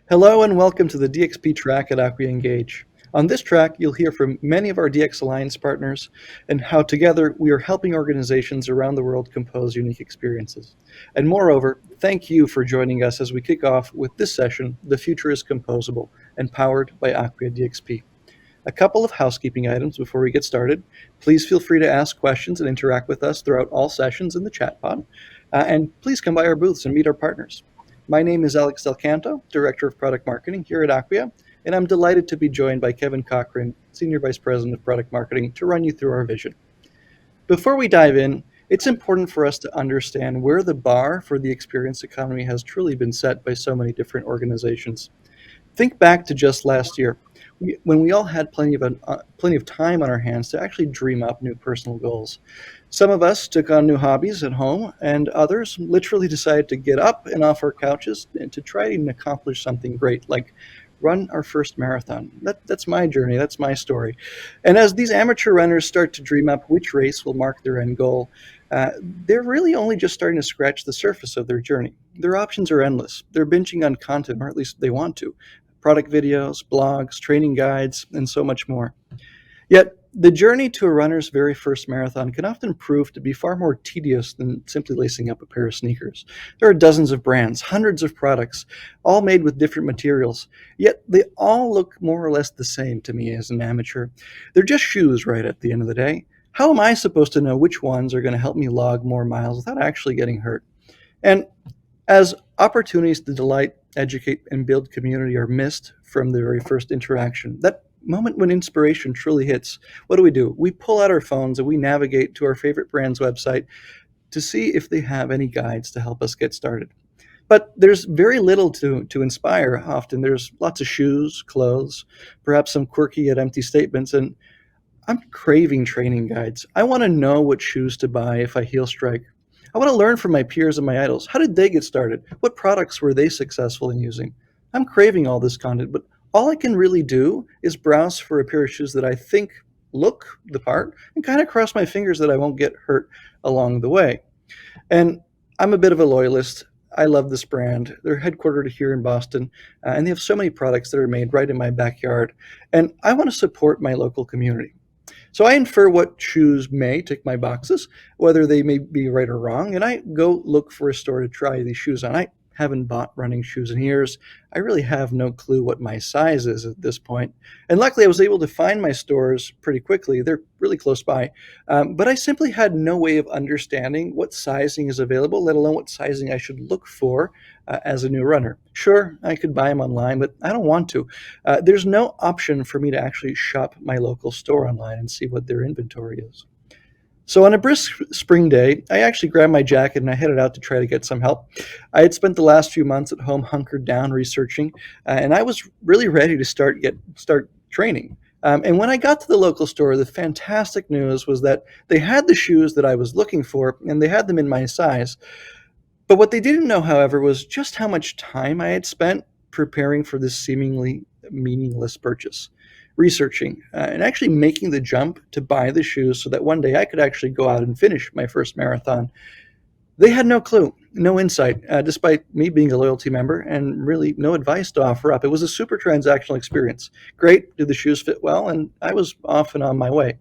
Hello and welcome to the DXP track at Acquia Engage. On this track, you'll hear from many of our DX Alliance partners and how together we are helping organizations around the world compose unique experiences. And moreover, thank you for joining us as we kick off with this session, The Future is Composable, and powered by Acquia DXP. A couple of housekeeping items before we get started. Please feel free to ask questions and interact with us throughout all sessions in the chat pod. And please come by our booths and meet our partners. My name is Alex Del Canto, Director of Product Marketing here at Acquia, and I'm delighted to be joined by Kevin Cochran, Senior Vice President of Product Marketing, to run you through our vision. Before we dive in, it's important for us to understand where the bar for the experience economy has truly been set by so many different organizations. Think back to just last year, when we all had plenty of time on our hands to actually dream up new personal goals. Some of us took on new hobbies at home, and others literally decided to get up and off our couches and to try and accomplish something great, like run our first marathon. That's my journey, that's my story. And as these amateur runners start to dream up which race will mark their end goal, they're really only just starting to scratch the surface of their journey. Their options are endless. They're binging on content, or at least they want to. Product videos, blogs, training guides, and so much more. Yet, the journey to a runner's very first marathon can often prove to be far more tedious than simply lacing up a pair of sneakers. There are dozens of brands, hundreds of products, all made with different materials, yet they all look more or less the same to me as an amateur. They're just shoes, right, at the end of the day. How am I supposed to know which ones are going to help me log more miles without actually getting hurt? And as opportunities to delight, educate, and build community are missed from the very first interaction, that moment when inspiration truly hits, what do? We pull out our phones and we navigate to our favorite brand's website to see if they have any guides to help us get started. But there's very little to inspire often. There's lots of shoes, clothes, perhaps some quirky yet empty statements, and I'm craving training guides. I want to know what shoes to buy if I heel strike. I want to learn from my peers and my idols. How did they get started? What products were they successful in using? I'm craving all this content, but all I can really do is browse for a pair of shoes that I think look the part and kind of cross my fingers that I won't get hurt along the way. And I'm a bit of a loyalist. I love this brand. They're headquartered here in Boston, and they have so many products that are made right in my backyard. And I want to support my local community. So I infer what shoes may tick my boxes, whether they may be right or wrong, and I go look for a store to try these shoes on. I haven't bought running shoes in years. I really have no clue what my size is at this point. And luckily, I was able to find my stores pretty quickly. They're really close by. But I simply had no way of understanding what sizing is available, let alone what sizing I should look for as a new runner. Sure, I could buy them online, but I don't want to. There's no option for me to actually shop my local store online and see what their inventory is. So on a brisk spring day, I actually grabbed my jacket and I headed out to try to get some help. I had spent the last few months at home hunkered down researching, and I was really ready to start training. And when I got to the local store, the fantastic news was that they had the shoes that I was looking for, and they had them in my size. But what they didn't know, however, was just how much time I had spent preparing for this seemingly meaningless purchase, researching and actually making the jump to buy the shoes so that one day I could actually go out and finish my first marathon. They had no clue, no insight, despite me being a loyalty member and really no advice to offer up. It was a super transactional experience. Great, did the shoes fit well? And I was off and on my way.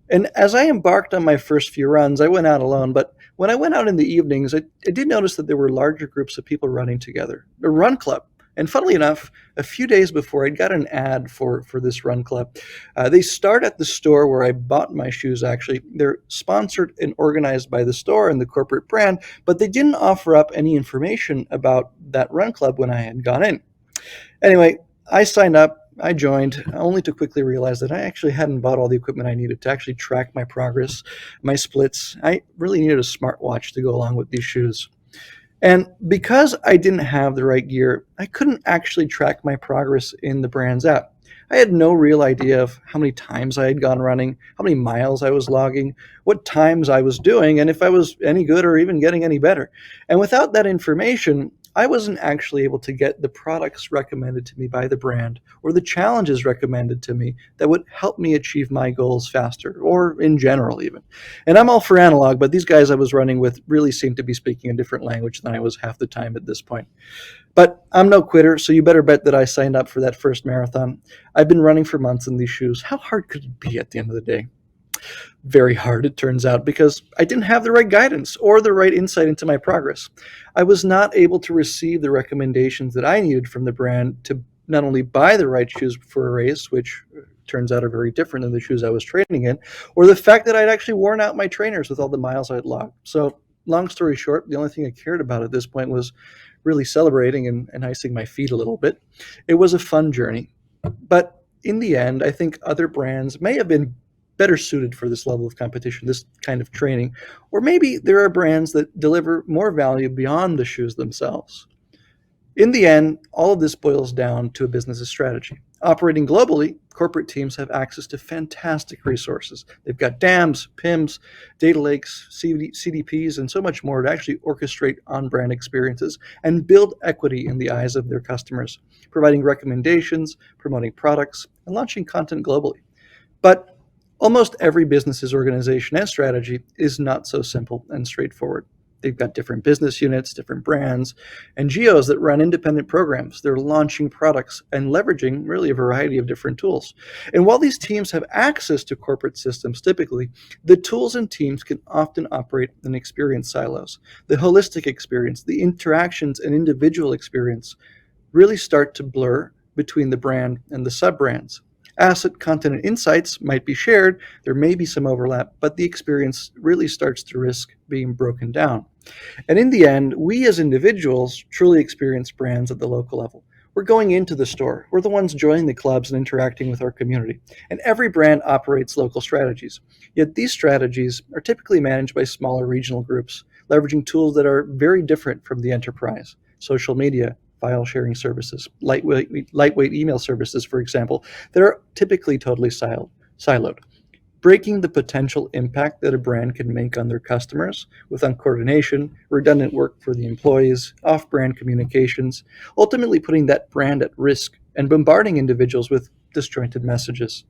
And as I embarked on my first few runs, I went out alone, but when I went out in the evenings, I did notice that there were larger groups of people running together, a run club. And funnily enough, a few days before, I'd got an ad for this run club. They start at the store where I bought my shoes, actually. They're sponsored and organized by the store and the corporate brand, but they didn't offer up any information about that run club when I had gone in. Anyway, I signed up. I joined, only to quickly realize that I actually hadn't bought all the equipment I needed to actually track my progress, my splits. I really needed a smartwatch to go along with these shoes. And because I didn't have the right gear, I couldn't actually track my progress in the brand's app. I had no real idea of how many times I had gone running, how many miles I was logging, what times I was doing, and if I was any good or even getting any better. And without that information, I wasn't actually able to get the products recommended to me by the brand or the challenges recommended to me that would help me achieve my goals faster, or in general even. And I'm all for analog, but these guys I was running with really seemed to be speaking a different language than I was half the time at this point. But I'm no quitter, so you better bet that I signed up for that first marathon. I've been running for months in these shoes. How hard could it be at the end of the day? Very hard, it turns out, because I didn't have the right guidance or the right insight into my progress. I was not able to receive the recommendations that I needed from the brand to not only buy the right shoes for a race, which turns out are very different than the shoes I was training in, or the fact that I'd actually worn out my trainers with all the miles I'd logged. So, long story short, the only thing I cared about at this point was really celebrating and icing my feet a little bit. It was a fun journey. But in the end, I think other brands may have been better suited for this level of competition, this kind of training. Or maybe there are brands that deliver more value beyond the shoes themselves. In the end, all of this boils down to a business's strategy. Operating globally, corporate teams have access to fantastic resources. They've got DAMs, PIMs, data lakes, CDPs, and so much more to actually orchestrate on-brand experiences and build equity in the eyes of their customers, providing recommendations, promoting products, and launching content globally. But almost every business's organization and strategy is not so simple and straightforward. They've got different business units, different brands, and geos that run independent programs. They're launching products and leveraging really a variety of different tools. And while these teams have access to corporate systems typically, the tools and teams can often operate in experience silos. The holistic experience, the interactions and individual experience really start to blur between the brand and the sub-brands. Asset, content, and insights might be shared, there may be some overlap, but the experience really starts to risk being broken down. And in the end, we as individuals truly experience brands at the local level. We're going into the store, we're the ones joining the clubs and interacting with our community. And every brand operates local strategies. Yet these strategies are typically managed by smaller regional groups, leveraging tools that are very different from the enterprise. Social media, file sharing services, lightweight email services, for example, that are typically totally siloed. Breaking the potential impact that a brand can make on their customers with uncoordination, redundant work for the employees, off-brand communications, ultimately putting that brand at risk and bombarding individuals with disjointed messages.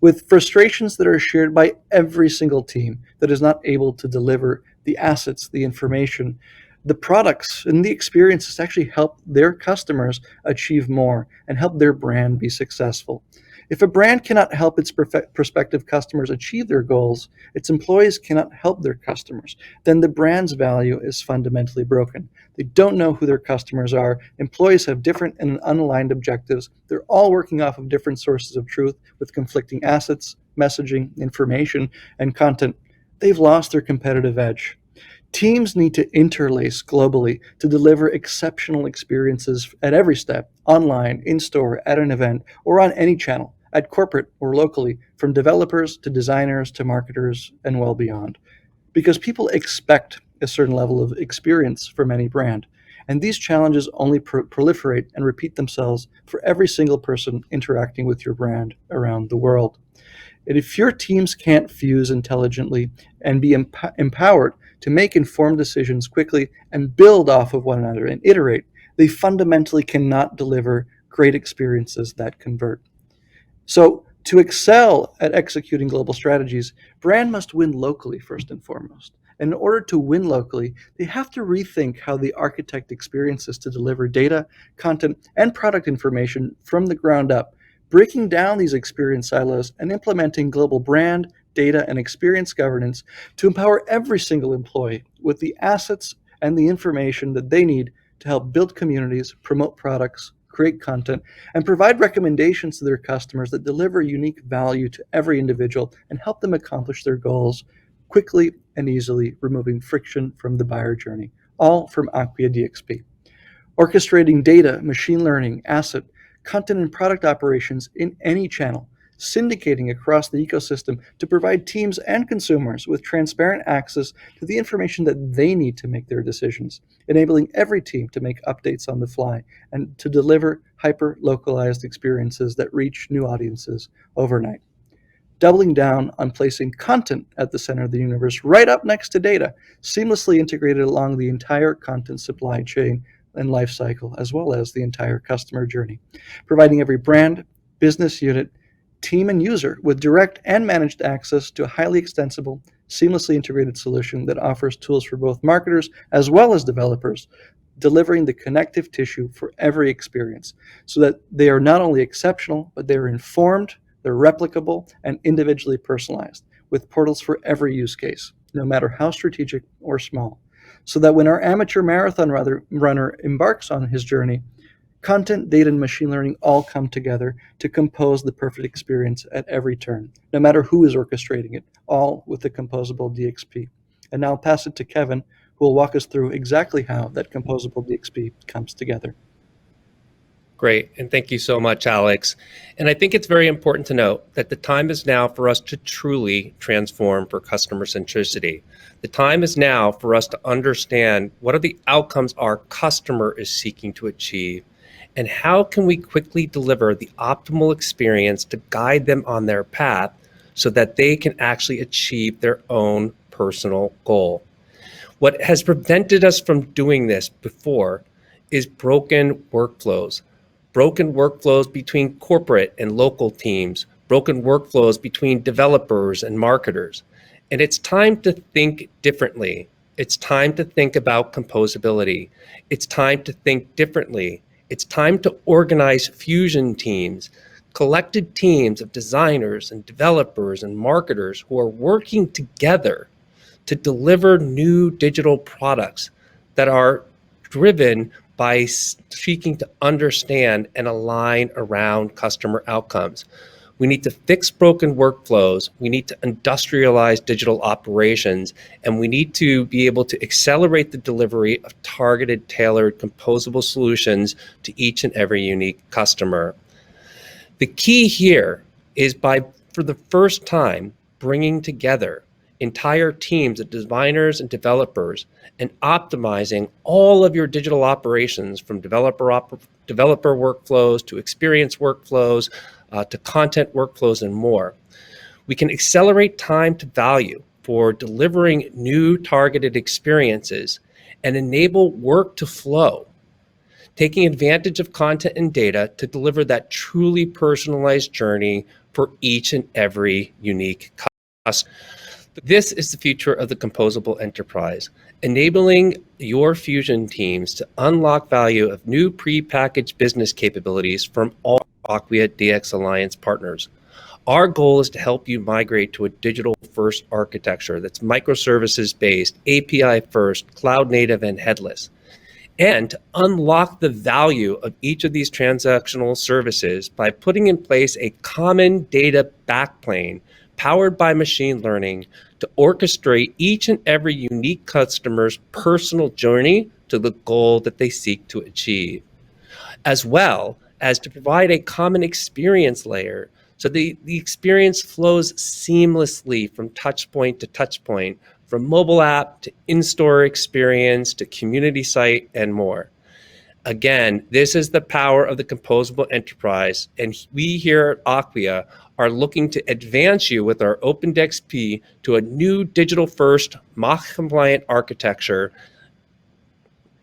With frustrations that are shared by every single team that is not able to deliver the assets, the information, the products, and the experiences to actually help their customers achieve more and help their brand be successful. If a brand cannot help its prospective customers achieve their goals, its employees cannot help their customers, then the brand's value is fundamentally broken. They don't know who their customers are. Employees have different and unaligned objectives. They're all working off of different sources of truth with conflicting assets, messaging, information, and content. They've lost their competitive edge. Teams need to interlace globally to deliver exceptional experiences at every step, online, in store, at an event, or on any channel, at corporate or locally, from developers to designers to marketers and well beyond. Because people expect a certain level of experience from any brand. And these challenges only proliferate and repeat themselves for every single person interacting with your brand around the world. And if your teams can't fuse intelligently and be empowered to make informed decisions quickly and build off of one another and iterate, they fundamentally cannot deliver great experiences that convert. So, to excel at executing global strategies, brand must win locally first and foremost. And in order to win locally, they have to rethink how they architect experiences to deliver data, content, and product information from the ground up, breaking down these experience silos and implementing global brand, data, and experience governance to empower every single employee with the assets and the information that they need to help build communities, promote products, create content, and provide recommendations to their customers that deliver unique value to every individual and help them accomplish their goals quickly and easily, removing friction from the buyer journey, all from Acquia DXP. Orchestrating data, machine learning, asset, content, and product operations in any channel, syndicating across the ecosystem to provide teams and consumers with transparent access to the information that they need to make their decisions, enabling every team to make updates on the fly and to deliver hyper-localized experiences that reach new audiences overnight. Doubling down on placing content at the center of the universe, right up next to data, seamlessly integrated along the entire content supply chain, and life cycle, as well as the entire customer journey, providing every brand, business unit, team, and user with direct and managed access to a highly extensible, seamlessly integrated solution that offers tools for both marketers as well as developers, delivering the connective tissue for every experience so that they are not only exceptional, but they are informed, they're replicable, and individually personalized, with portals for every use case, no matter how strategic or small. So that when our amateur marathon runner embarks on his journey, content, data, and machine learning all come together to compose the perfect experience at every turn, no matter who is orchestrating it, all with the composable DXP. And now I'll pass it to Kevin, who will walk us through exactly how that composable DXP comes together. Great, and thank you so much, Alex. And I think it's very important to note that the time is now for us to truly transform for customer centricity. The time is now for us to understand what are the outcomes our customer is seeking to achieve, and how can we quickly deliver the optimal experience to guide them on their path so that they can actually achieve their own personal goal. What has prevented us from doing this before is broken workflows between corporate and local teams, broken workflows between developers and marketers. And it's time to think differently. It's time to think about composability. It's time to think differently. It's time to organize fusion teams, collected teams of designers and developers and marketers who are working together to deliver new digital products that are driven by seeking to understand and align around customer outcomes. We need to fix broken workflows, we need to industrialize digital operations, and we need to be able to accelerate the delivery of targeted, tailored, composable solutions to each and every unique customer. The key here is by, for the first time, bringing together entire teams of designers and developers and optimizing all of your digital operations from developer workflows to experience workflows to content workflows and more. We can accelerate time to value for delivering new targeted experiences and enable work to flow, taking advantage of content and data to deliver that truly personalized journey for each and every unique customer. This is the future of the composable enterprise, enabling your fusion teams to unlock value of new pre-packaged business capabilities from all Acquia DX Alliance partners. Our goal is to help you migrate to a digital-first architecture that's microservices-based, API-first, cloud-native, and headless, and to unlock the value of each of these transactional services by putting in place a common data backplane powered by machine learning to orchestrate each and every unique customer's personal journey to the goal that they seek to achieve, as well as to provide a common experience layer so the experience flows seamlessly from touch point to touch point, from mobile app to in-store experience to community site and more. Again, this is the power of the composable enterprise, and we here at Acquia are looking to advance you with our Open DXP to a new digital-first, MACH-compliant architecture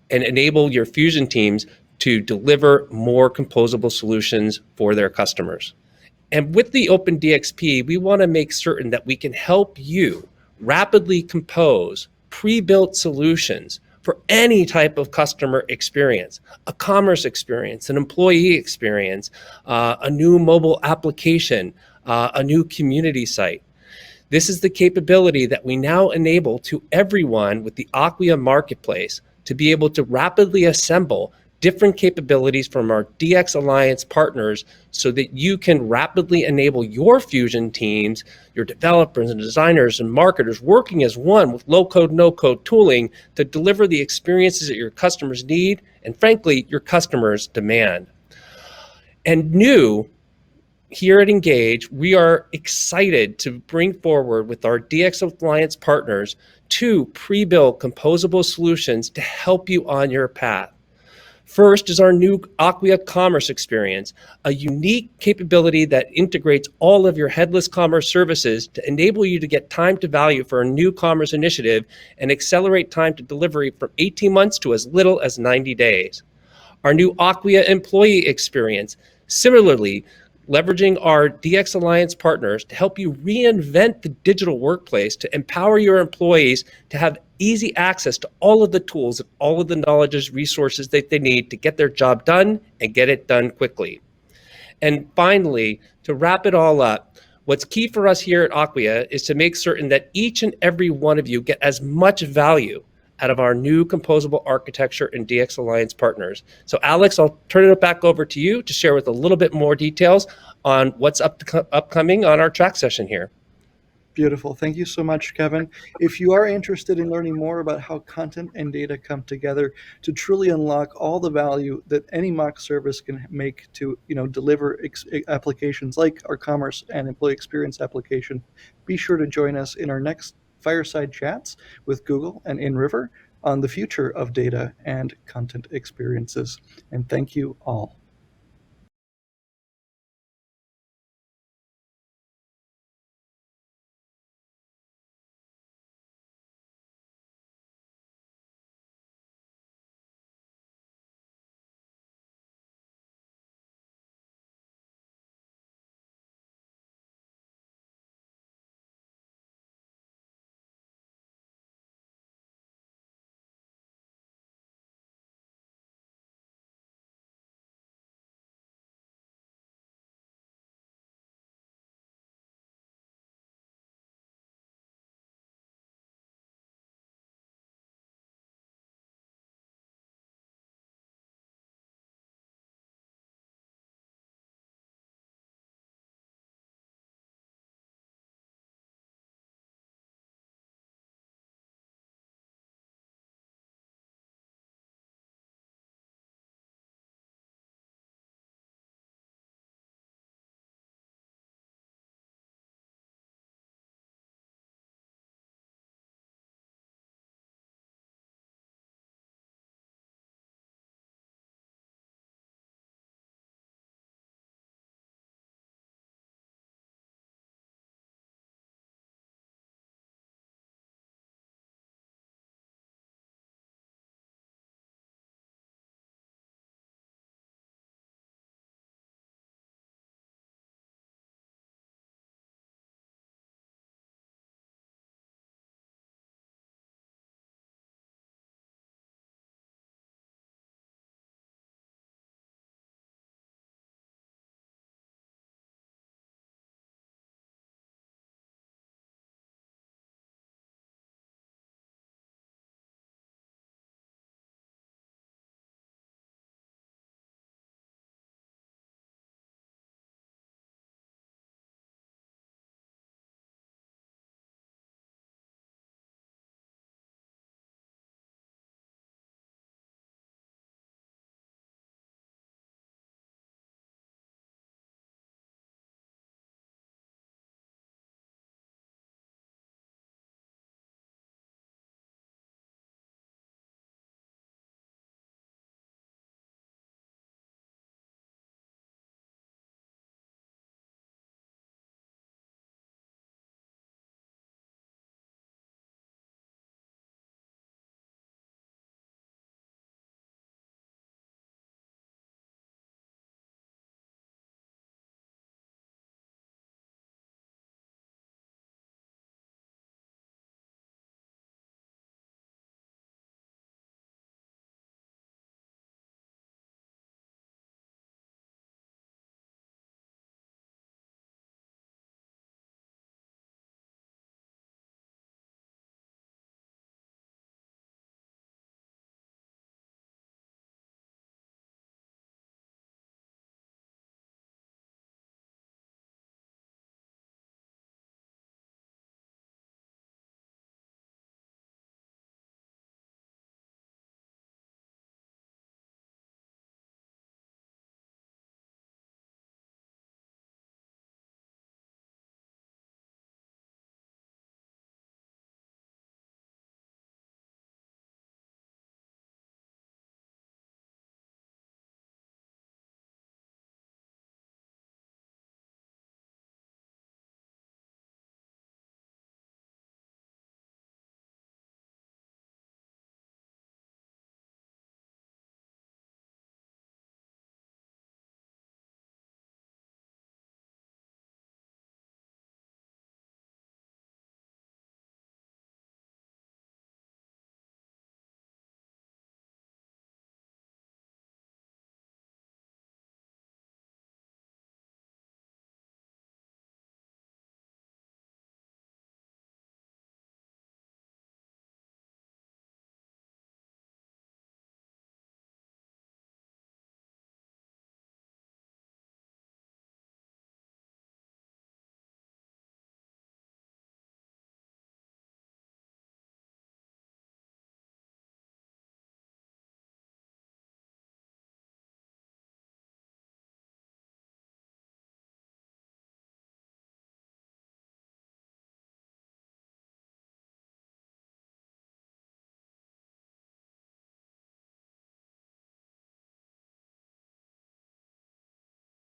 and enable your fusion teams to deliver more composable solutions for their customers. And with the Open DXP, we want to make certain that we can help you rapidly compose pre-built solutions for any type of customer experience, a commerce experience, an employee experience, a new mobile application, a new community site. This is the capability that we now enable to everyone with the Acquia marketplace to be able to rapidly assemble different capabilities from our DX Alliance partners so that you can rapidly enable your fusion teams, your developers and designers and marketers working as one with low-code, no-code tooling to deliver the experiences that your customers need and, frankly, your customers demand. And new, here at Engage, we are excited to bring forward with our DX Alliance partners 2 pre-built composable solutions to help you on your path. First is our new Acquia Commerce experience, a unique capability that integrates all of your headless commerce services to enable you to get time to value for a new commerce initiative and accelerate time to delivery from 18 months to as little as 90 days. Our new Acquia employee experience, similarly, leveraging our DX Alliance partners to help you reinvent the digital workplace to empower your employees to have easy access to all of the tools and all of the knowledge resources that they need to get their job done and get it done quickly. And finally, to wrap it all up, what's key for us here at Acquia is to make certain that each and every one of you get as much value out of our new composable architecture and DX Alliance partners. So Alex, I'll turn it back over to you to share with a little bit more details on what's upcoming on our track session here. Beautiful. Thank you so much, Kevin. If you are interested in learning more about how content and data come together to truly unlock all the value that any mock service can make to, deliver applications like our commerce and employee experience application, be sure to join us in our next fireside chats with Google and InRiver on the future of data and content experiences. And thank you all.